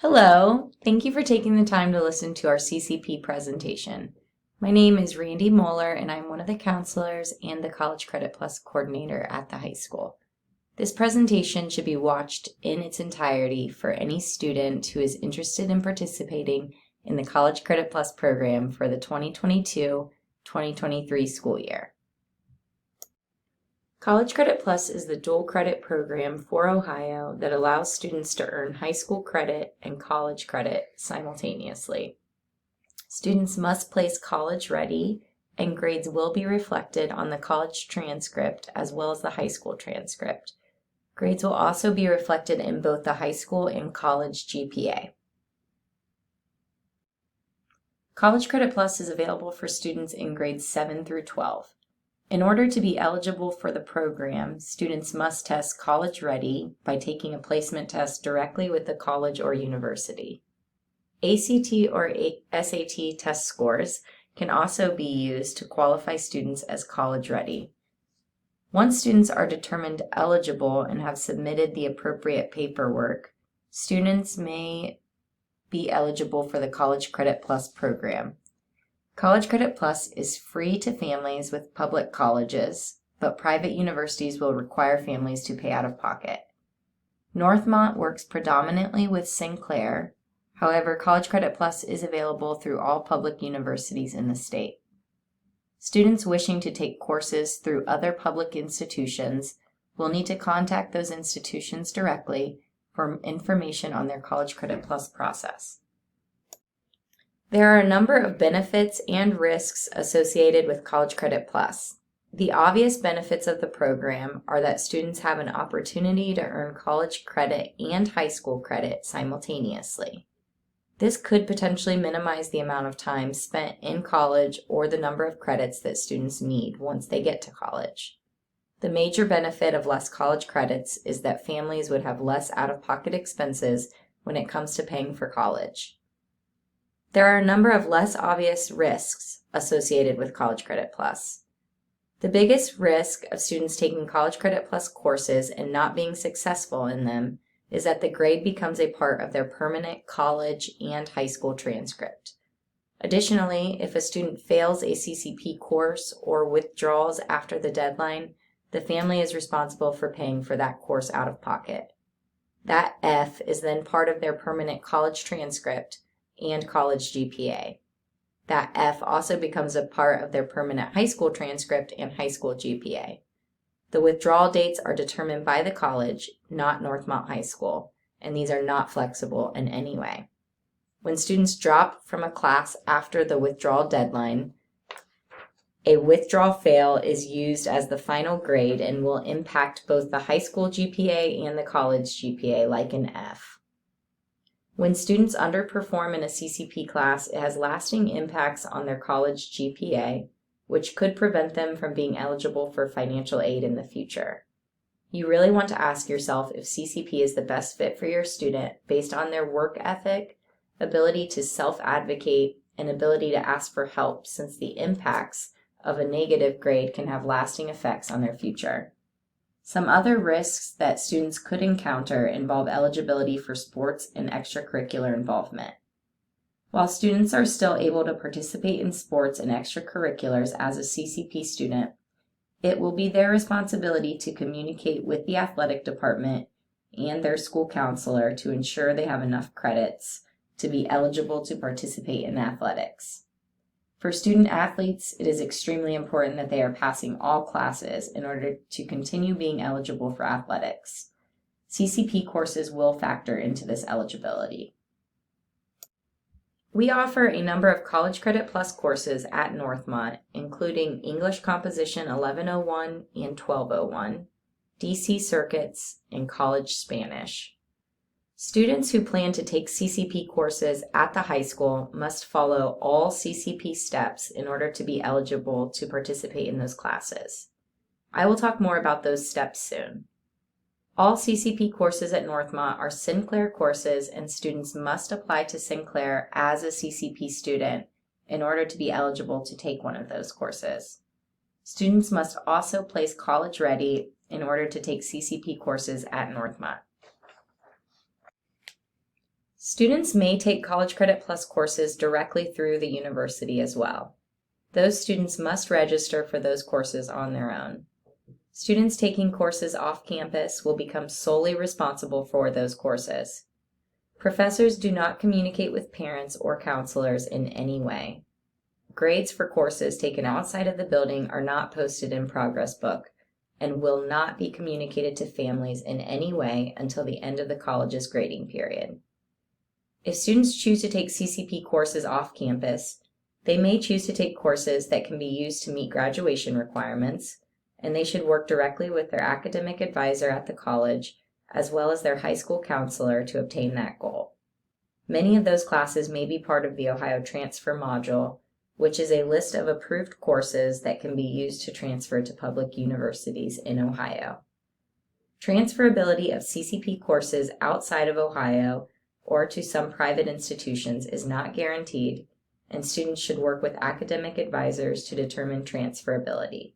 Hello, thank you for taking the time to listen to our CCP presentation. My name is Randy Moeller and I'm one of the counselors and the College Credit Plus coordinator at the high school. This presentation should be watched in its entirety for any student who is interested in participating in the College Credit Plus program for the 2022-2023 school year. College Credit Plus is the dual credit program for Ohio that allows students to earn high school credit and college credit simultaneously. Students must place college ready, and grades will be reflected on the college transcript as well as the high school transcript. Grades will also be reflected in both the high school and college GPA. College Credit Plus is available for students in grades 7 through 12. In order to be eligible for the program, students must test college ready by taking a placement test directly with the college or university. ACT or SAT test scores can also be used to qualify students as college ready. Once students are determined eligible and have submitted the appropriate paperwork, students may be eligible for the College Credit Plus program. College Credit Plus is free to families with public colleges, but private universities will require families to pay out of pocket. Northmont works predominantly with Sinclair. However, College Credit Plus is available through all public universities in the state. Students wishing to take courses through other public institutions will need to contact those institutions directly for information on their College Credit Plus process. There are a number of benefits and risks associated with College Credit Plus. The obvious benefits of the program are that students have an opportunity to earn college credit and high school credit simultaneously. This could potentially minimize the amount of time spent in college or the number of credits that students need once they get to college. The major benefit of less college credits is that families would have less out-of-pocket expenses when it comes to paying for college. There are a number of less obvious risks associated with College Credit Plus. The biggest risk of students taking College Credit Plus courses and not being successful in them is that the grade becomes a part of their permanent college and high school transcript. Additionally, if a student fails a CCP course or withdraws after the deadline, the family is responsible for paying for that course out of pocket. That F is then part of their permanent college transcript and college GPA. That F also becomes a part of their permanent high school transcript and high school GPA. The withdrawal dates are determined by the college, not Northmont High School, and these are not flexible in any way. When students drop from a class after the withdrawal deadline, a withdrawal fail is used as the final grade and will impact both the high school GPA and the college GPA like an F. When students underperform in a CCP class, it has lasting impacts on their college GPA, which could prevent them from being eligible for financial aid in the future. You really want to ask yourself if CCP is the best fit for your student based on their work ethic, ability to self-advocate, and ability to ask for help, since the impacts of a negative grade can have lasting effects on their future. Some other risks that students could encounter involve eligibility for sports and extracurricular involvement. While students are still able to participate in sports and extracurriculars as a CCP student, it will be their responsibility to communicate with the athletic department and their school counselor to ensure they have enough credits to be eligible to participate in athletics. For student athletes, it is extremely important that they are passing all classes in order to continue being eligible for athletics. CCP courses will factor into this eligibility. We offer a number of College Credit Plus courses at Northmont, including English Composition 1101 and 1201, DC Circuits, and College Spanish. Students who plan to take CCP courses at the high school must follow all CCP steps in order to be eligible to participate in those classes. I will talk more about those steps soon. All CCP courses at Northmont are Sinclair courses, and students must apply to Sinclair as a CCP student in order to be eligible to take one of those courses. Students must also place college ready in order to take CCP courses at Northmont. Students may take College Credit Plus courses directly through the university as well. Those students must register for those courses on their own. Students taking courses off campus will become solely responsible for those courses. Professors do not communicate with parents or counselors in any way. Grades for courses taken outside of the building are not posted in Progress Book and will not be communicated to families in any way until the end of the college's grading period. If students choose to take CCP courses off campus, they may choose to take courses that can be used to meet graduation requirements, and they should work directly with their academic advisor at the college as well as their high school counselor to obtain that goal. Many of those classes may be part of the Ohio Transfer Module, which is a list of approved courses that can be used to transfer to public universities in Ohio. Transferability of CCP courses outside of Ohio or to some private institutions is not guaranteed, and students should work with academic advisors to determine transferability.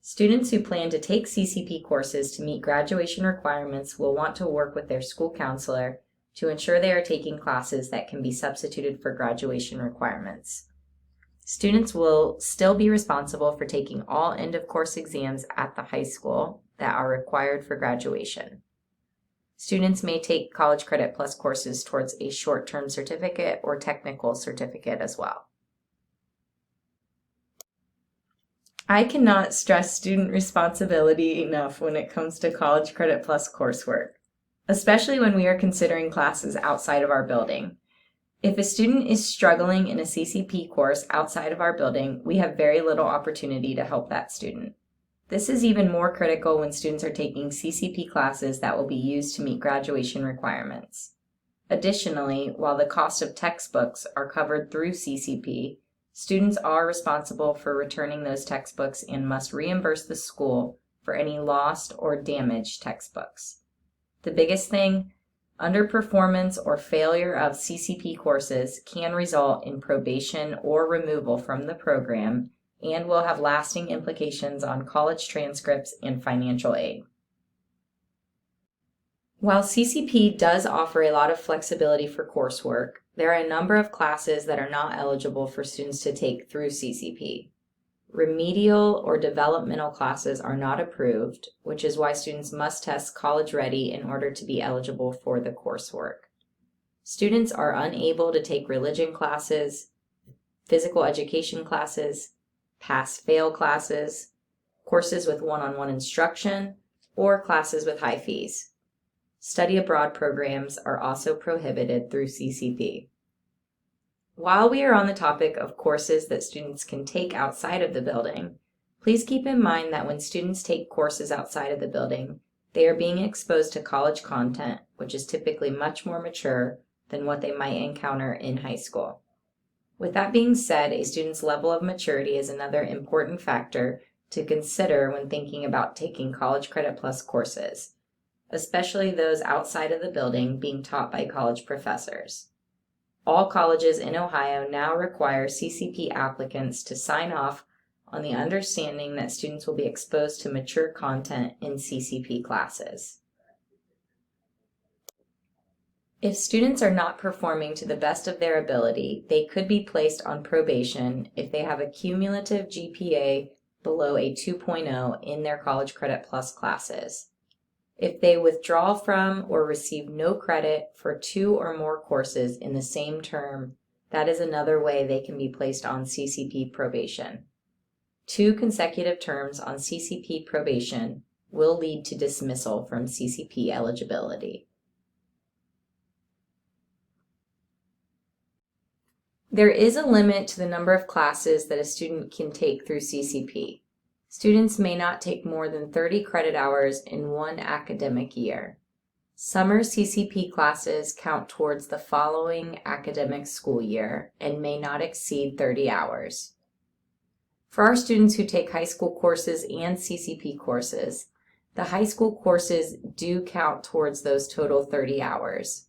Students who plan to take CCP courses to meet graduation requirements will want to work with their school counselor to ensure they are taking classes that can be substituted for graduation requirements. Students will still be responsible for taking all end-of-course exams at the high school that are required for graduation. Students may take College Credit Plus courses towards a short-term certificate or technical certificate as well. I cannot stress student responsibility enough when it comes to College Credit Plus coursework, especially when we are considering classes outside of our building. If a student is struggling in a CCP course outside of our building, we have very little opportunity to help that student. This is even more critical when students are taking CCP classes that will be used to meet graduation requirements. Additionally, while the cost of textbooks are covered through CCP, students are responsible for returning those textbooks and must reimburse the school for any lost or damaged textbooks. The biggest thing, underperformance or failure of CCP courses can result in probation or removal from the program and will have lasting implications on college transcripts and financial aid. While CCP does offer a lot of flexibility for coursework, there are a number of classes that are not eligible for students to take through CCP. Remedial or developmental classes are not approved, which is why students must test college ready in order to be eligible for the coursework. Students are unable to take religion classes, physical education classes, pass-fail classes, courses with one-on-one instruction, or classes with high fees. Study abroad programs are also prohibited through CCP. While we are on the topic of courses that students can take outside of the building, please keep in mind that when students take courses outside of the building, they are being exposed to college content, which is typically much more mature than what they might encounter in high school. With that being said, a student's level of maturity is another important factor to consider when thinking about taking College Credit Plus courses, especially those outside of the building being taught by college professors. All colleges in Ohio now require CCP applicants to sign off on the understanding that students will be exposed to mature content in CCP classes. If students are not performing to the best of their ability, they could be placed on probation if they have a cumulative GPA below a 2.0 in their College Credit Plus classes. If they withdraw from or receive no credit for 2 or more courses in the same term, that is another way they can be placed on CCP probation. 2 consecutive terms on CCP probation will lead to dismissal from CCP eligibility. There is a limit to the number of classes that a student can take through CCP. Students may not take more than 30 credit hours in one academic year. Summer CCP classes count towards the following academic school year and may not exceed 30 hours. For our students who take high school courses and CCP courses, the high school courses do count towards those total 30 hours.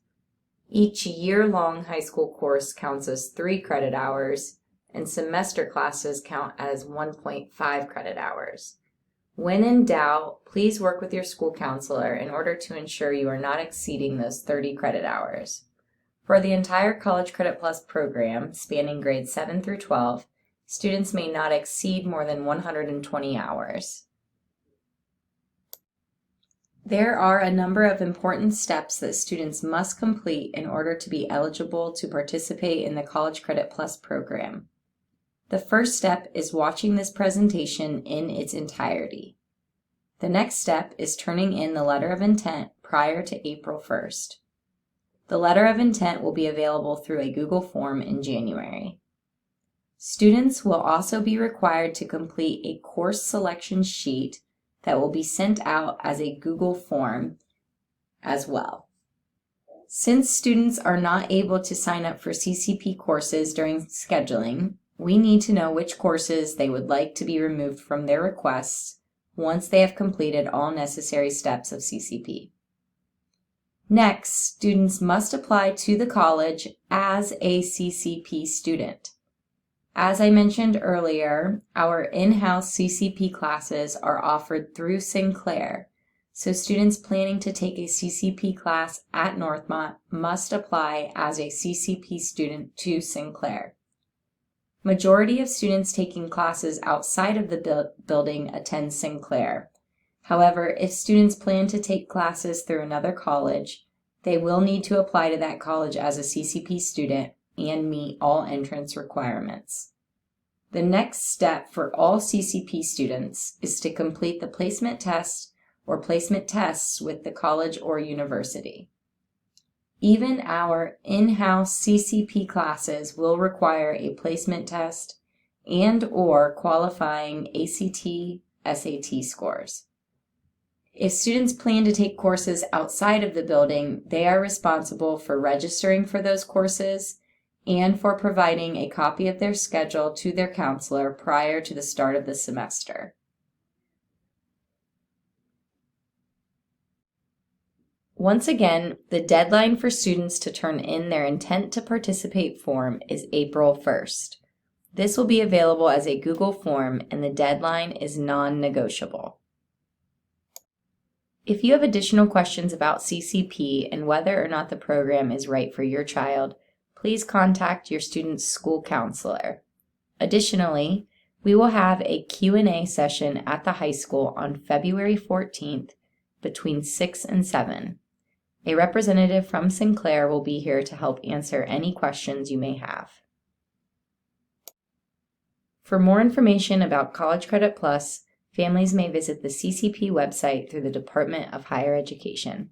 Each year-long high school course counts as 3 credit hours, and semester classes count as 1.5 credit hours. When in doubt, please work with your school counselor in order to ensure you are not exceeding those 30 credit hours. For the entire College Credit Plus program, spanning grades 7 through 12, students may not exceed more than 120 hours. There are a number of important steps that students must complete in order to be eligible to participate in the College Credit Plus program. The first step is watching this presentation in its entirety. The next step is turning in the letter of intent prior to April 1st. The letter of intent will be available through a Google form in January. Students will also be required to complete a course selection sheet that will be sent out as a Google form as well. Since students are not able to sign up for CCP courses during scheduling, we need to know which courses they would like to be removed from their requests once they have completed all necessary steps of CCP. Next, students must apply to the college as a CCP student. As I mentioned earlier, our in-house CCP classes are offered through Sinclair, so students planning to take a CCP class at Northmont must apply as a CCP student to Sinclair. Majority of students taking classes outside of the building attend Sinclair. However, if students plan to take classes through another college, they will need to apply to that college as a CCP student and meet all entrance requirements. The next step for all CCP students is to complete the placement test or placement tests with the college or university. Even our in-house CCP classes will require a placement test and/or qualifying ACT, SAT scores. If students plan to take courses outside of the building, they are responsible for registering for those courses and for providing a copy of their schedule to their counselor prior to the start of the semester. Once again, the deadline for students to turn in their intent to participate form is April 1st. This will be available as a Google form and the deadline is non-negotiable. If you have additional questions about CCP and whether or not the program is right for your child, please contact your student's school counselor. Additionally, we will have a Q&A session at the high school on February 14th between 6 and 7. A representative from Sinclair will be here to help answer any questions you may have. For more information about College Credit Plus, families may visit the CCP website through the Department of Higher Education.